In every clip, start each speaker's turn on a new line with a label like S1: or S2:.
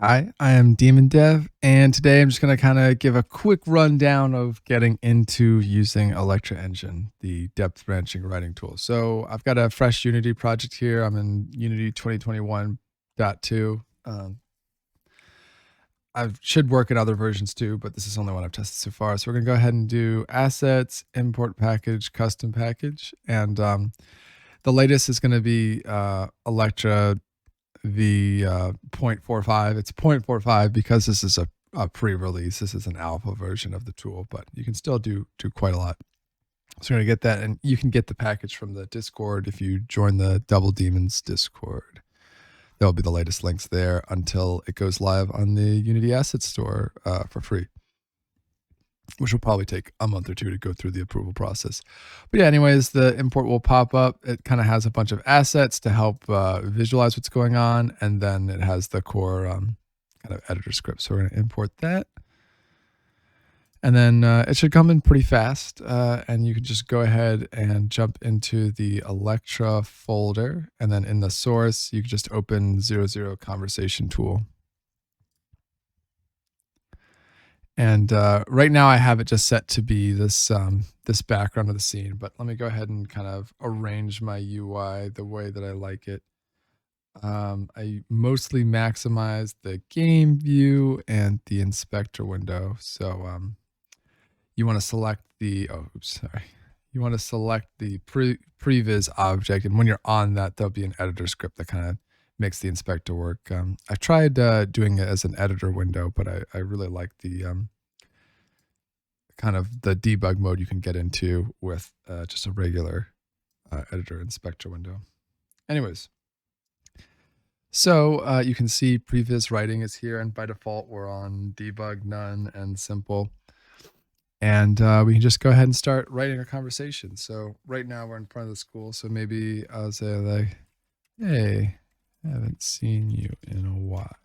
S1: Hi, I am Demon Dev, and today I'm just going to kind of give a quick rundown of getting into using Electra Engine, the depth branching writing tool. So I've got a fresh Unity project here. I'm in Unity 2021.2. I should work in other versions too, but this is the only one I've tested so far. So we're going to go ahead and do assets, import package, custom package. And the latest is going to be Electra the 0.45. It's 0.45 because this is a pre-release. This is an alpha version of the tool, but you can still do quite a lot. So we're going to get that, and you can get the package from the Discord if you join the Double Demons Discord. There'll be the latest links there until it goes live on the Unity Asset Store for free, which will probably take a month or two to go through the approval process. But yeah, anyways, the import will pop up. It kind of has a bunch of assets to help visualize what's going on. And then it has the core kind of editor script. So we're going to import that. And then it should come in pretty fast. And you can just go ahead and jump into the Electra folder. And then in the source, you can just open 00 conversation tool. And right now I have it just set to be this this background of the scene, but let me go ahead and kind of arrange my UI the way that I like it. I mostly maximize the game view and the inspector window. So you want to select the, you want to select the previs object, and when you're on that, there'll be an editor script that kind of makes the inspector work. I tried doing it as an editor window, but I really like the kind of the debug mode you can get into with just a regular editor inspector window. Anyways, so you can see previs writing is here, and by default we're on debug, none, and simple. And we can just go ahead and start writing a conversation. So right now we're in front of the school, so maybe I'll say like, hey, I haven't seen you in a while.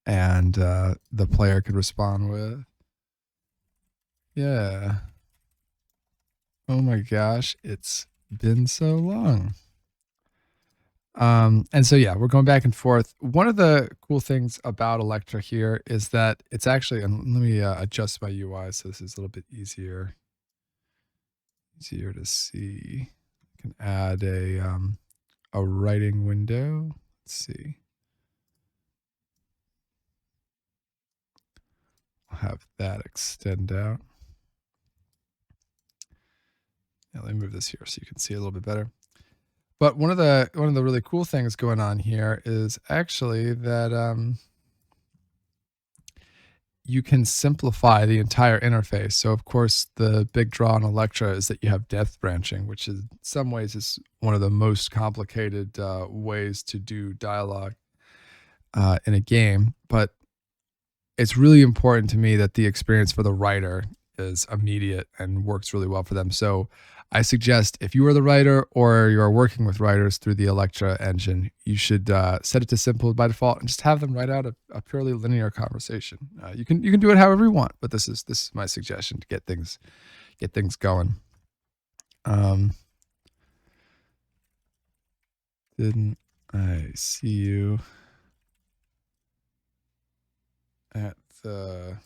S1: And the player could respond with, yeah, oh my gosh, it's been so long. And so, yeah, we're going back and forth. One of the cool things about Electra here is that it's actually, and let me adjust my UI so this is a little bit easier to see. I can add a writing window. Let's see. I'll have that extend out. Yeah, let me move this here so you can see a little bit better. But one of the really cool things going on here is actually that you can simplify the entire interface. So of course, the big draw on Electra is that you have depth branching, which is, in some ways is one of the most complicated ways to do dialogue in a game. But it's really important to me that the experience for the writer is immediate and works really well for them. So I suggest if you are the writer or you're working with writers through the Electra engine, you should set it to simple by default and just have them write out a purely linear conversation. You can do it however you want, but this is my suggestion to get things going. Didn't I see you at the,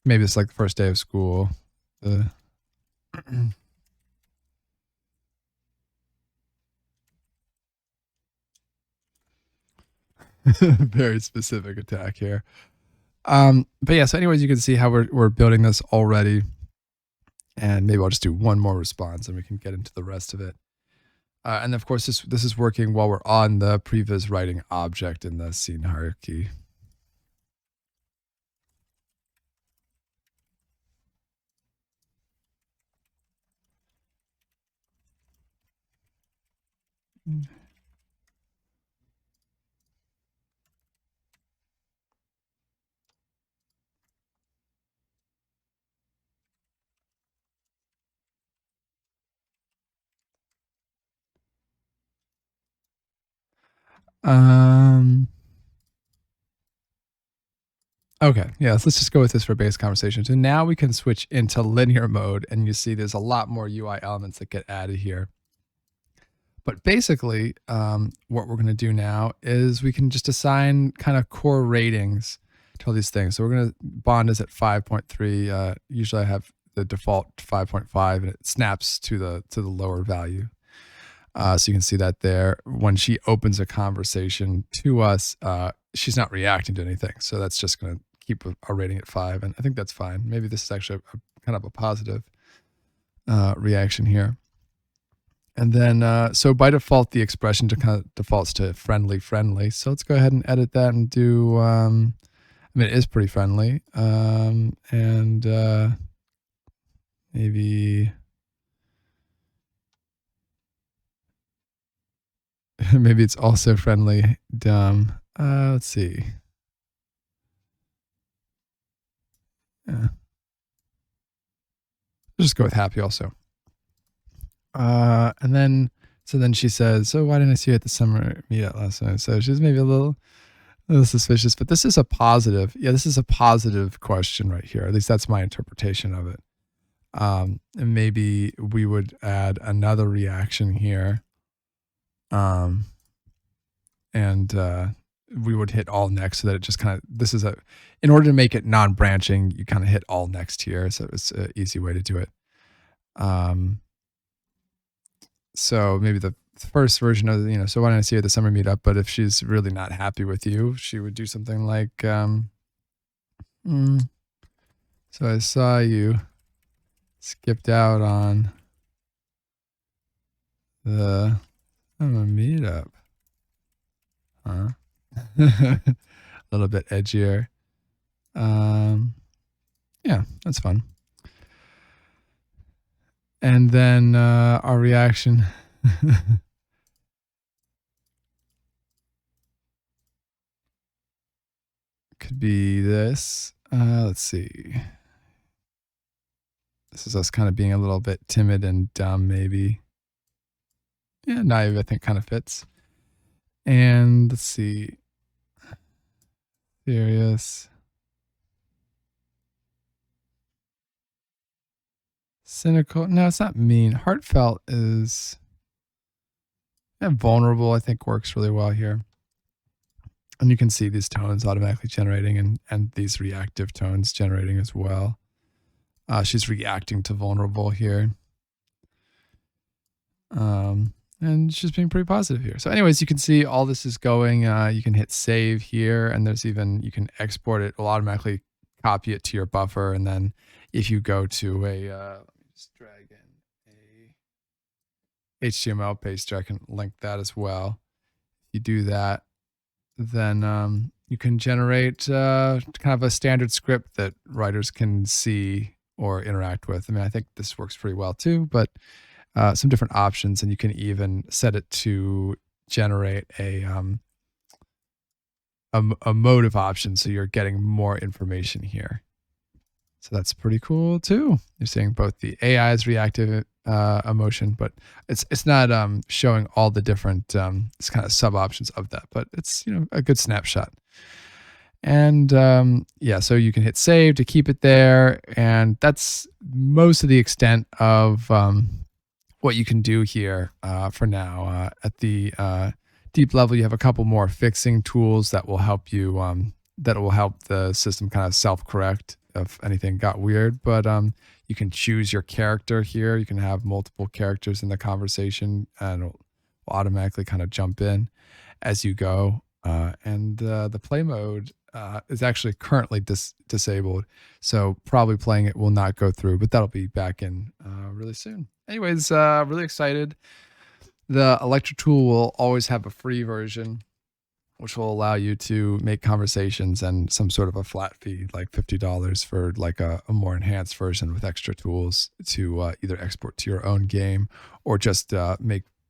S1: maybe it's like the first day of school. Very specific attack here. But yeah, so anyways, you can see how we're building this already. And maybe I'll just do one more response and we can get into the rest of it. And of course, this is working while we're on the previs writing object in the scene hierarchy. Okay, yeah, let's just go with this for base conversation. So now we can switch into linear mode, and you see there's a lot more UI elements that get added here. But basically, what we're going to do now is we can just assign kind of core ratings to all these things. So we're going to bond is at 5.3. Usually I have the default 5.5 and it snaps to the lower value. So you can see that there. When she opens a conversation to us, she's not reacting to anything. So that's just going to keep our rating at 5. And I think that's fine. Maybe this is actually kind of a positive reaction here. And then, so by default, the expression kind of defaults to friendly, friendly. So let's go ahead and edit that and do, I mean, it is pretty friendly. And maybe, maybe it's also friendly, dumb. Let's see. Yeah. I'll just go with happy also. And then, so then she says, so why didn't I see you at the summer meetup last night? So she's maybe a little suspicious, but this is a positive. Yeah, this is a positive question right here. At least that's my interpretation of it. And maybe we would add another reaction here. And we would hit all next so that it just kind of, this is in order to make it non-branching, you kind of hit all next here. So it's an easy way to do it. So maybe the first version of, so why don't I see you at the summer meetup? But if she's really not happy with you, she would do something like, so I saw you skipped out on the summer meetup. Huh? A little bit edgier. Yeah, that's fun. And then our reaction could be this. Let's see. This is us kind of being a little bit timid and dumb, maybe. Yeah, naive, I think kind of fits. And let's see. Serious. Cynical. No, it's not mean. Heartfelt is, yeah, vulnerable, I think works really well here. And you can see these tones automatically generating and these reactive tones generating as well. She's reacting to vulnerable here. And she's being pretty positive here. So anyways, you can see all this is going. You can hit save here, and there's even, you can export it. It will automatically copy it to your buffer. And then if you go to a, let me just drag in a HTML paster, I can link that as well. If you do that, then you can generate kind of a standard script that writers can see or interact with. I mean, I think this works pretty well too, but some different options, and you can even set it to generate a motive option, so you're getting more information here. So that's pretty cool too. You're seeing both the AI's reactive emotion, but it's not showing all the different it's kind of sub options of that, but it's a good snapshot. And yeah, so you can hit save to keep it there, and that's most of the extent of what you can do here for now. At the deep level, you have a couple more fixing tools that will help you, that will help the system kind of self-correct if anything got weird. But you can choose your character here. You can have multiple characters in the conversation, and it'll automatically kind of jump in as you go. And the play mode is actually currently disabled, so probably playing it will not go through, but that'll be back in really soon. Anyways, really excited. The Electra tool will always have a free version, which will allow you to make conversations and some sort of a flat fee, like $50 for like a more enhanced version with extra tools to either export to your own game or just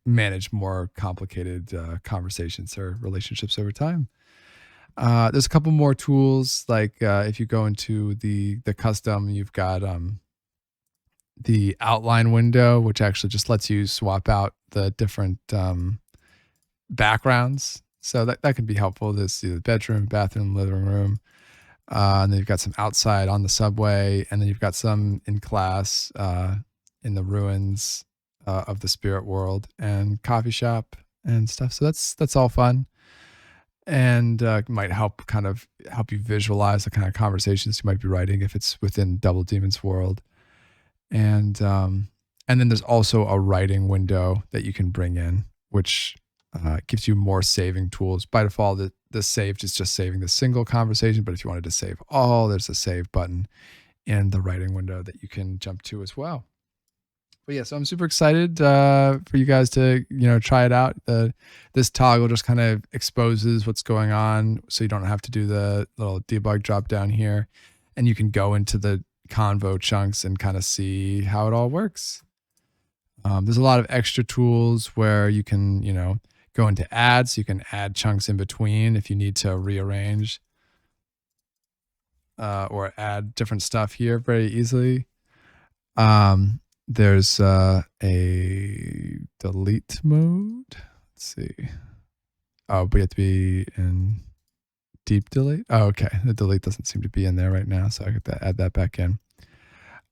S1: manage more complicated conversations or relationships over time. There's a couple more tools, like if you go into the custom, you've got the outline window, which actually just lets you swap out the different backgrounds. So that can be helpful. There's the bedroom, bathroom, living room. And then you've got some outside on the subway, and then you've got some in class, in the ruins, of the spirit world and coffee shop and stuff. So that's all fun, and might help you visualize the kind of conversations you might be writing if it's within Double Demon's world. And then there's also a writing window that you can bring in, which gives you more saving tools. By default, the saved is just saving the single conversation, but if you wanted to save all, there's a save button in the writing window that you can jump to as well. But yeah, so I'm super excited for you guys to try it out. This toggle just kind of exposes what's going on, so you don't have to do the little debug drop down here, and you can go into the convo chunks and kind of see how it all works. There's a lot of extra tools where you can go into ads. You can add chunks in between if you need to rearrange or add different stuff here very easily. There's a delete mode. Let's see. Oh, but you have to be in deep delete. Oh, okay. The delete doesn't seem to be in there right now, so I have to add that back in.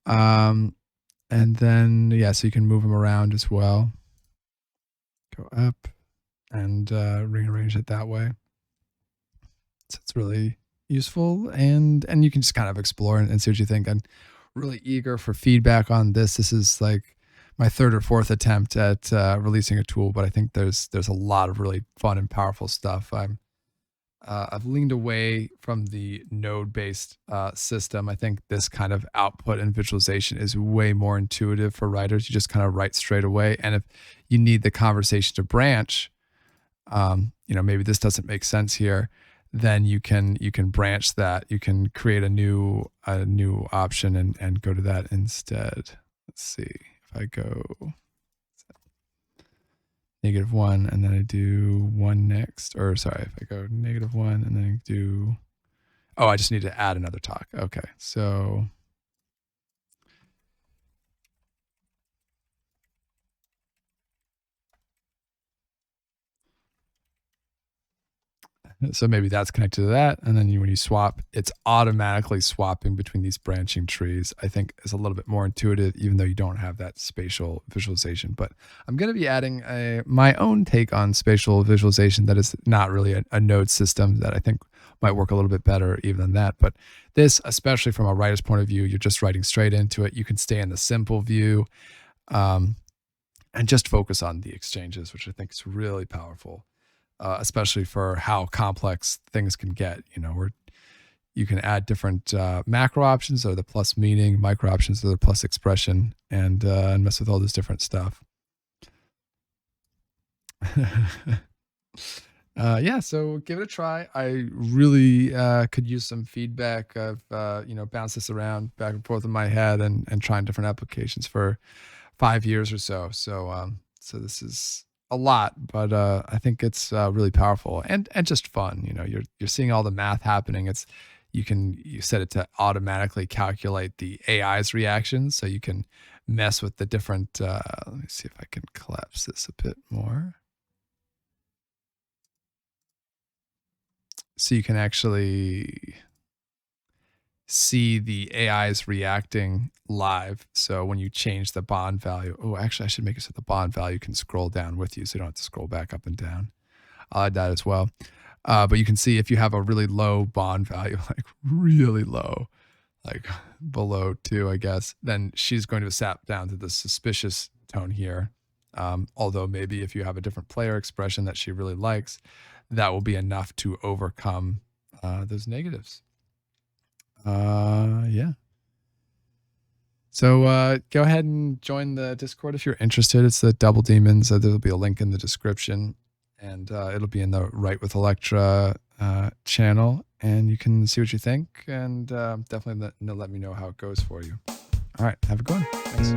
S1: And then so you can move them around as well. Go up and rearrange it that way. So it's really useful, and you can just kind of explore and see what you think. I'm really eager for feedback on this. This is like my third or fourth attempt at releasing a tool, but I think there's a lot of really fun and powerful stuff. I've leaned away from the node-based system. I think this kind of output and visualization is way more intuitive for writers. You just kind of write straight away, and if you need the conversation to branch, maybe this doesn't make sense here, then you can branch that. You can create a new option and go to that instead. Let's see if I go -1 and then I do 1 next, or sorry, if I go -1 and then I do, I just need to add another talk. Okay, so maybe that's connected to that, and then when you swap, it's automatically swapping between these branching trees. I think is a little bit more intuitive, even though you don't have that spatial visualization. But I'm going to be adding my own take on spatial visualization that is not really a node system that I think might work a little bit better even than that. But this, especially from a writer's point of view, you're just writing straight into it. You can stay in the simple view and just focus on the exchanges, which I think is really powerful. Especially for how complex things can get, where you can add different macro options or the plus meaning, micro options or the plus expression, and mess with all this different stuff. So give it a try. I really could use some feedback. I've bounced this around back and forth in my head and trying different applications for 5 years or so. So this is a lot, but I think it's really powerful and just fun. You're seeing all the math happening. You set it to automatically calculate the AI's reactions, so you can mess with the different. Let me see if I can collapse this a bit more. So you can actually see the AIs reacting live. So when you change the bond value, actually I should make it so the bond value can scroll down with you, so you don't have to scroll back up and down. I'll add that as well. But you can see if you have a really low bond value, like really low, like below 2, I guess, then she's going to sap down to the suspicious tone here. Although maybe if you have a different player expression that she really likes, that will be enough to overcome those negatives. Yeah. So go ahead and join the Discord if you're interested. It's the Double Demons. There'll be a link in the description, and it'll be in the Write with Electra channel, and you can see what you think, and definitely let me know how it goes for you. All right, have a good one. Thanks.